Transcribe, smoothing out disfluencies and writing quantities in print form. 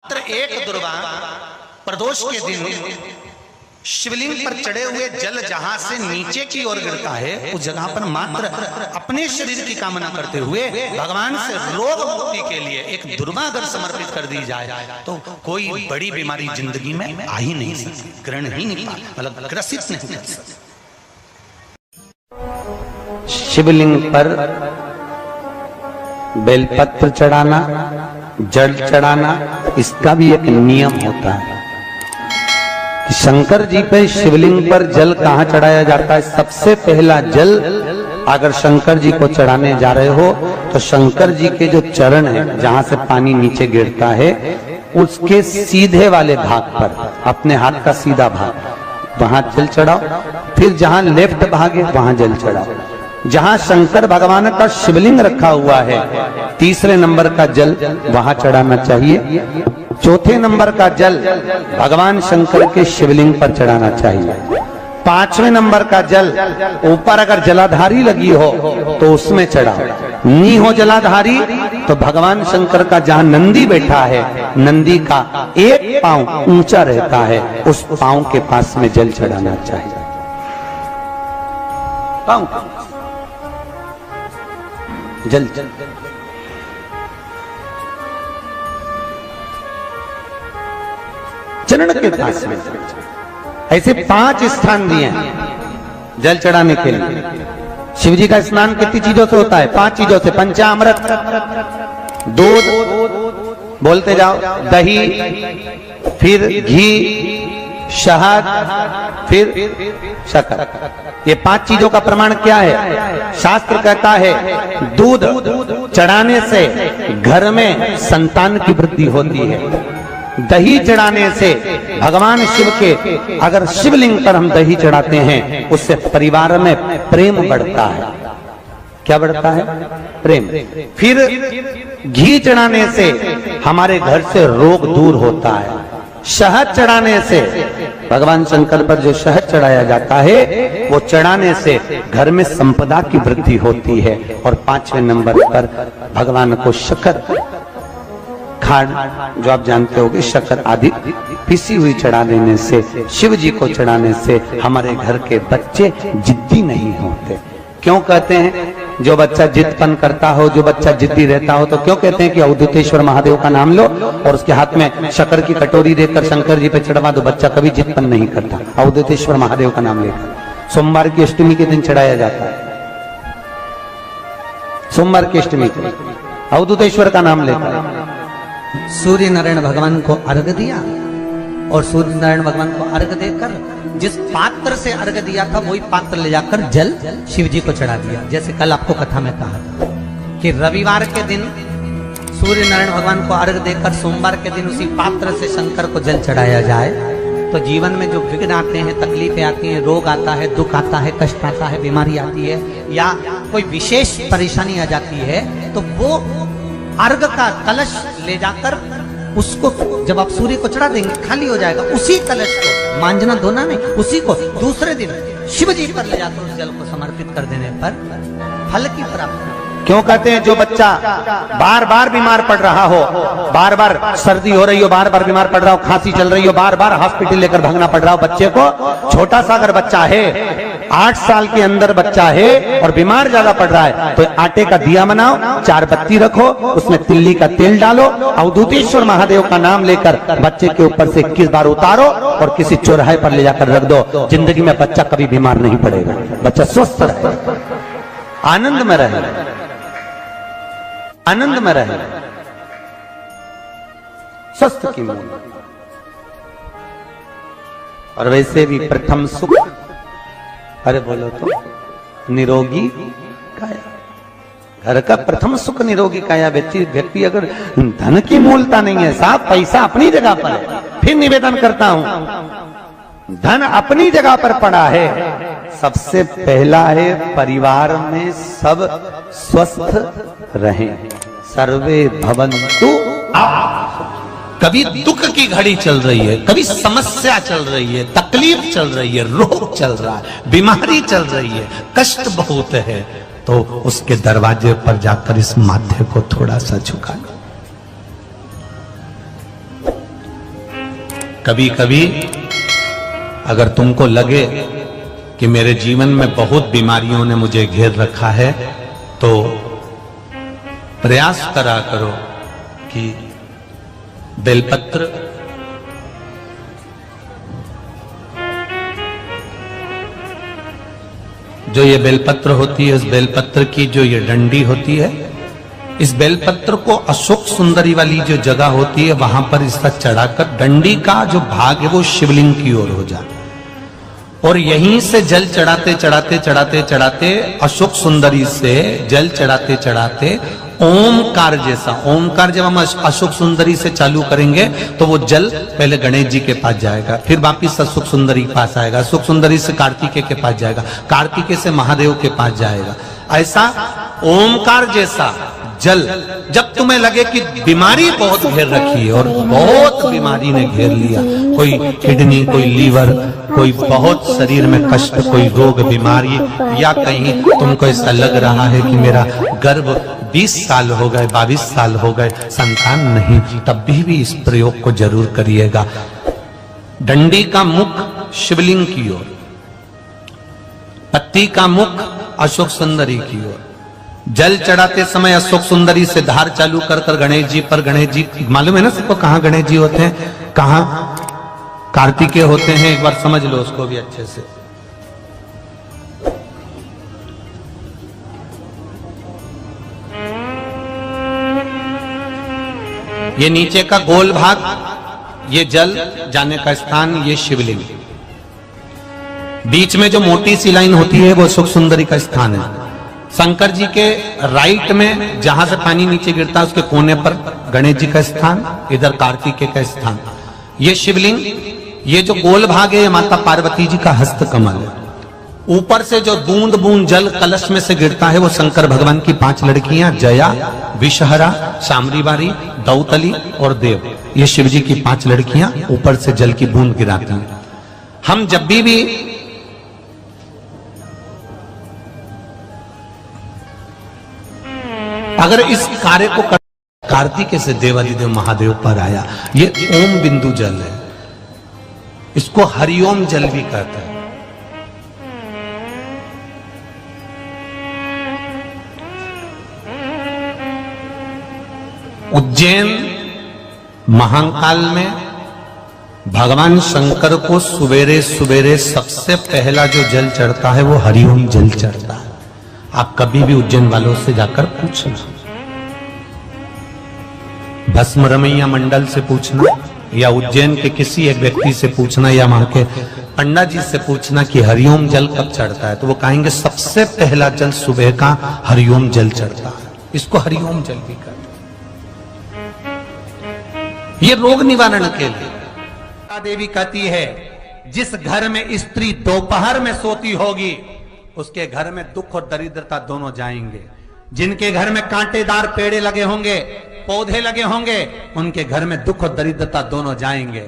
एक दुर्वा प्रदोष के दिन शिवलिंग पर चढ़े हुए जल जहां से नीचे की ओर गिरता है, उस जगह पर मात्र अपने शरीर की कामना करते हुए भगवान से रोग मुक्ति के लिए एक दुर्वा अगर समर्पित कर दी जाए तो कोई बड़ी बीमारी जिंदगी में आ ही नहीं सकती, ग्रहण ही नहीं पाती, मतलब ग्रसित नहीं कर सकती। शिवलिंग पर बेलपत्र चढ़ाना, जल चढ़ाना, इसका भी एक नियम होता है। शंकर जी पे शिवलिंग पर जल कहाँ चढ़ाया जाता है? सबसे पहला जल अगर शंकर जी को चढ़ाने जा रहे हो तो शंकर जी के जो चरण है, जहां से पानी नीचे गिरता है, उसके सीधे वाले भाग पर, अपने हाथ का सीधा भाग, वहां जल चढ़ाओ। फिर जहां लेफ्ट भाग है वहां जल चढ़ाओ। जहां शंकर भगवान का शिवलिंग रखा हुआ है, तीसरे नंबर का जल वहां चढ़ाना चाहिए। चौथे नंबर का जल भगवान शंकर के शिवलिंग पर चढ़ाना चाहिए। पांचवें नंबर का जल ऊपर अगर जलाधारी लगी हो तो उसमें चढ़ाओ। नी हो जलाधारी तो भगवान शंकर का जहां नंदी बैठा है, नंदी का एक पांव ऊंचा रहता है, उस पांव के पास में जल चढ़ाना चाहिए। पांव जल चरण के पास में। ऐसे 5 स्थान दिए हैं जल चढ़ाने के लिए। शिव जी का स्नान कितनी चीजों से होता है? 5 चीजों से। पंचामृत, दूध, बोलते जाओ, दही, फिर घी, शहद, फिर शक्कर। ये 5 चीजों का प्रमाण क्या है? शास्त्र कहता है दूध चढ़ाने से घर में संतान की वृद्धि होती है। दही चढ़ाने से भगवान शिव के, अगर शिवलिंग पर हम दही चढ़ाते हैं, उससे परिवार में प्रेम बढ़ता है। क्या बढ़ता है? प्रेम। फिर घी चढ़ाने से हमारे घर से रोग दूर होता है। शहद चढ़ाने से, भगवान शंकर पर जो शहद चढ़ाया जाता है, वो चढ़ाने से घर में संपदा की वृद्धि होती है। और 5वें नंबर पर भगवान को शक्कर, खांड जो आप जानते होंगे, शक्कर आदि पिसी हुई चढ़ा देने से, शिव जी को चढ़ाने से हमारे घर के बच्चे जिद्दी नहीं होते। क्यों कहते हैं? जो बच्चा जिद्दपन करता हो, जो बच्चा जिद्दी रहता हो, तो क्यों कहते हैं कि अवधूतेश्वर महादेव का नाम लो और उसके हाथ में शक्कर की कटोरी देकर शंकर जी पे चढ़वा दो, बच्चा कभी जिद्दपन नहीं करता। अवधूतेश्वर महादेव का नाम लेकर सोमवार की अष्टमी के दिन चढ़ाया जाता है। सोमवार की अष्टमी को अवधूतेश्वर का नाम लेकर सूर्य नारायण भगवान को अर्घ दिया और सूर्य नारायण भगवान को अर्घ देकर जिस पात्र से अर्घ दिया था वही पात्र ले जाकर जल शिव जी को चढ़ा दिया। जैसे कल आपको कथा में कहा था कि रविवार के दिन सूर्य नारायण भगवान को अर्घ देकर सोमवार के दिन उसी पात्र से शंकर को जल चढ़ाया जाए तो जीवन में जो विघ्न आते हैं, तकलीफें आती हैं, रोग आता है, दुख आता है, कष्ट आता है, बीमारी आती है, या कोई विशेष परेशानी आ जाती है, तो वो अर्घ का कलश ले जाकर उसको जब आप सूर्य को चढ़ा देंगे खाली हो जाएगा। उसी कलश को मांजना धोना नहीं, उसी को दूसरे दिन शिव जी पर ले जाकर उस जल को समर्पित कर देने पर फल की प्राप्ति। क्यों कहते हैं? जो बच्चा बार बार बीमार पड़ रहा हो, बार बार सर्दी हो रही हो, बार बार बीमार पड़ रहा हो, खांसी चल रही हो, बार बार हॉस्पिटल लेकर भागना पड़ रहा हो बच्चे को, छोटा सा अगर बच्चा है, 8 साल के अंदर बच्चा है और बीमार ज्यादा पड़ रहा है, तो आटे का दिया बनाओ, 4 बत्ती रखो, उसमें तिल्ली का तेल डालो, अवधूतेश्वर महादेव का नाम लेकर बच्चे के ऊपर से 21 बार उतारो और किसी चौराहे पर ले जाकर रख दो। जिंदगी में बच्चा कभी बीमार नहीं पड़ेगा, बच्चा स्वस्थ रहे, आनंद में रहे, आनंद में रहे, स्वस्थ की मूल। और वैसे भी प्रथम सुख, अरे बोलो तो, निरोगी काया। घर का प्रथम सुख निरोगी काया। व्यक्ति अगर धन की मूलता नहीं है, साहब पैसा अपनी जगह पर है, फिर निवेदन करता हूं, धन अपनी जगह पर पड़ा है, सबसे पहला है परिवार में सब स्वस्थ रहें, सर्वे भवन्तु। कभी दुख की घड़ी चल रही है, कभी समस्या चल रही है, तकलीफ चल रही है, रोग चल रहा है, बीमारी चल रही है, कष्ट बहुत है, तो उसके दरवाजे पर जाकर इस माथे को थोड़ा सा झुका लो। कभी कभी अगर तुमको लगे कि मेरे जीवन में बहुत बीमारियों ने मुझे घेर रखा है, तो प्रयास करा करो कि बेलपत्र जो ये बेलपत्र होती है, इस बेलपत्र की जो ये डंडी होती है, इस बेलपत्र को अशोक सुंदरी वाली जो जगह होती है वहां पर इसका चढ़ाकर डंडी का जो भाग है वो शिवलिंग की ओर हो जाए, और यहीं से जल चढ़ाते चढ़ाते चढ़ाते चढ़ाते अशोक सुंदरी से जल चढ़ाते चढ़ाते ओमकार जैसा, ओमकार जब हम अशोक सुंदरी से चालू करेंगे तो वो जल पहले गणेश जी के पास जाएगा, फिर वापिस अशोक सुंदरी के पास आएगा, अशोक सुंदरी से कार्तिकेय के पास जाएगा, कार्तिकेय से महादेव के पास जाएगा। ऐसा ओमकार जैसा जल, जब तुम्हें लगे कि बीमारी बहुत घेर रखी है और बहुत बीमारी ने घेर लिया, कोई किडनी, कोई लीवर, कोई बहुत शरीर में कष्ट, कोई रोग बीमारी, या कहीं तुमको ऐसा लग रहा है कि मेरा गर्भ 20 साल हो गए, 22 साल हो गए, संतान नहीं, तब भी इस प्रयोग को जरूर करिएगा। डंडी का मुख शिवलिंग की ओर, पत्ती का मुख अशोक सुंदरी की ओर, जल चढ़ाते समय अशोक सुंदरी से धार चालू कर कर गणेश जी पर, गणेश जी मालूम है ना सबको कहां गणेश जी होते हैं, कहां कार्तिकेय होते हैं, एक बार समझ लो उसको भी अच्छे से। ये नीचे का गोल भाग, ये जल जाने का स्थान, ये शिवलिंग, बीच में जो मोटी सी लाइन होती है वो अशोक सुंदरी का स्थान है। शंकर जी के राइट में जहां से पानी नीचे गिरता है उसके कोने पर गणेश जी का स्थान, इधर कार्तिकेय का स्थान। ये शिवलिंग, ये जो गोल भाग है ये माता पार्वती जी का हस्त कमल है। ऊपर से जो बूंद बूंद जल कलश में से गिरता है वो शंकर भगवान की 5 लड़कियां, जया, विषहरा, सामरीवारी, दौतली और देव, ये शिव जी की 5 लड़कियां ऊपर से जल की बूंद गिराती हैं। हम जब भी अगर इस कार्य को कार्तिकेय से देवादिदेव महादेव पर आया, ये ओम बिंदु जल है, इसको हरिओम जल भी कहते हैं। उज्जैन महाकाल में भगवान शंकर को सवेरे सवेरे सबसे पहला जो जल चढ़ता है वो हरिओम जल चढ़ता है। आप कभी भी उज्जैन वालों से जाकर पूछना, भस्म रमैया मंडल से पूछना, या उज्जैन के किसी एक व्यक्ति से पूछना, या वहां के पंडा जी से पूछना कि हरिओम जल कब चढ़ता है, तो वो कहेंगे सबसे पहला जल सुबह का हरिओम जल चढ़ता है, इसको हरिओम जल भी कहते हैं। ये रोग निवारण के लिए देवी कहती है, जिस घर में स्त्री दोपहर में सोती होगी उसके घर में दुख और दरिद्रता दोनों जाएंगे। जिनके घर में कांटेदार पेड़े लगे होंगे, पौधे लगे होंगे, उनके घर में दुख और दरिद्रता दोनों जाएंगे।